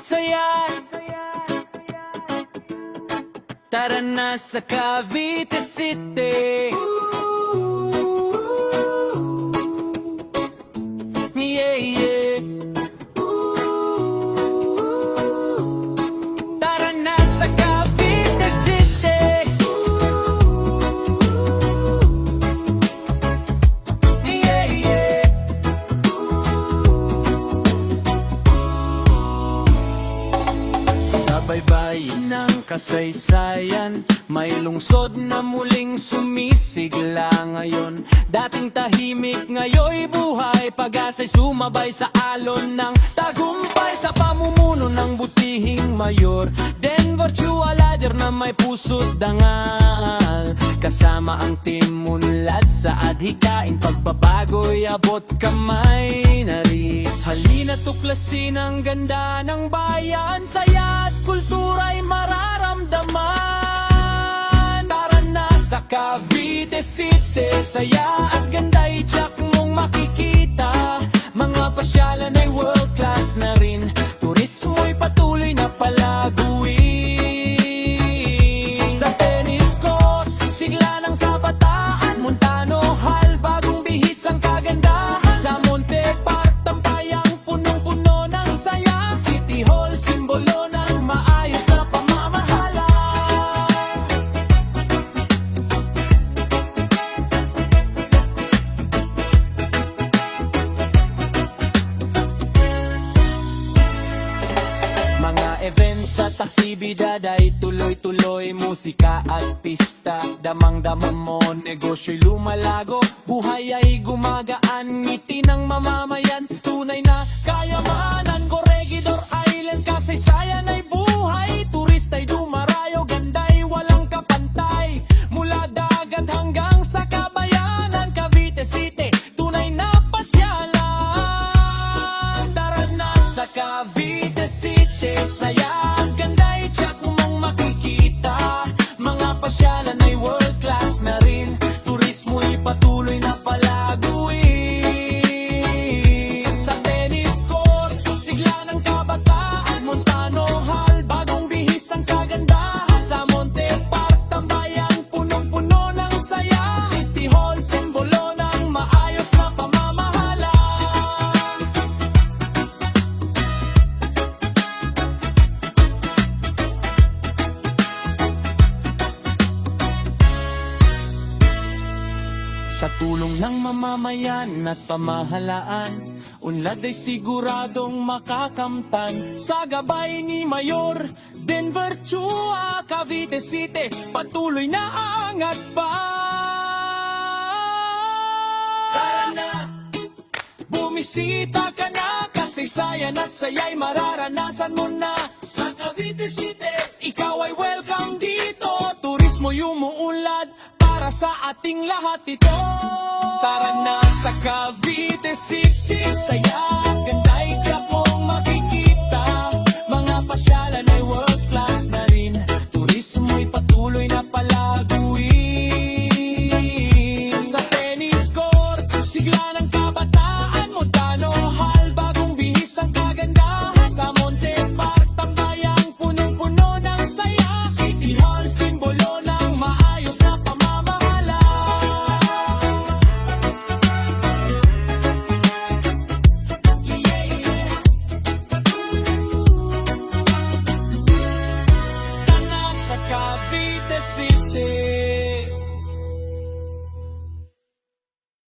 saya. Tara na sa Cavite City. Yeah, yeah. Tara na sa Cavite City. Yeah, yeah. Sa baybayin ng kasaysayan, may lungsod na muling sumisigla ngayon. Dating tahimik, ngayoy buhay, pag-asa'y sumabay sa alon ng tagumpay. Sa pamumuno ng butihing mayor, Denver Chua Lader na may puso't dangal. Kasama ang team unlad sa adhikain, pagbabago'y abot kamay na rin. Halina tuklasin ang ganda ng bayan, saya at kultura'y mararamdaman. Tara na sa Cavite City, saya at ganda'y tiyak mong makikita. Mga pasyalan ay world class na rin, turismo'y patuloy na palaguin. Sa tennis court, sigla ng kabataan, Montano Hall, bagong bihis ang kagandahan. Sa Monte Park, tampayang punong-puno ng saya. City Hall, simbolo ng maayos na pamamahala. Mga events at aktibidad ay tuloy-tuloy, musika at pista, damang-dama mo, negosyo'y lumalago, buhay ay gumagaan, ngiti ng mamamayan, tunay na kayamanan. Corregidor Island, kasaysayan ay buhay, turista'y dumarayo, ganda'y walang kapantay. Mula dagat hanggang sa kabayanan, Cavite City, tunay na pasyalan. Tara na sa Cavite City, saya at ganda'y tiyak mong makikita. Mga pasyalan ay world class na rin, turismo'y patuloy na palaguin. Sa tennis court, sigla ng kabataan, Montano Hall, bagong bihis ang kagandahan. Sa Monte Park, tambayang punong-puno ng saya. City Hall, simbolo ng maayos na pamamahala. Sa tulong ng mamamayan at pamahalaan, unlad ay siguradong makakamtan. Sa gabay ni Mayor Denver Chua, Cavite City, patuloy na angat pa. Tara na, bumisita ka na, kasaysayan at saya'y mararanasan mo na. Sa Cavite City, ikaw ay welcome dito, turismo umuunlad para sa ating lahat ito. Tara na sa Cavite City, saya at ganda'y tiyak mong makikita. Mga pasyalan ay world class na rin, turismo'y patuloy na palaguin. Sa tennis court, sigla ng kabataan, Montano Hall, bagong bihis ang kagandahan. Sa Monte Park, tambayang punong-puno ng saya. City Hall, simbolo ng maayos na pamamahala. Yeah, yeah. Tara sa Cavite City.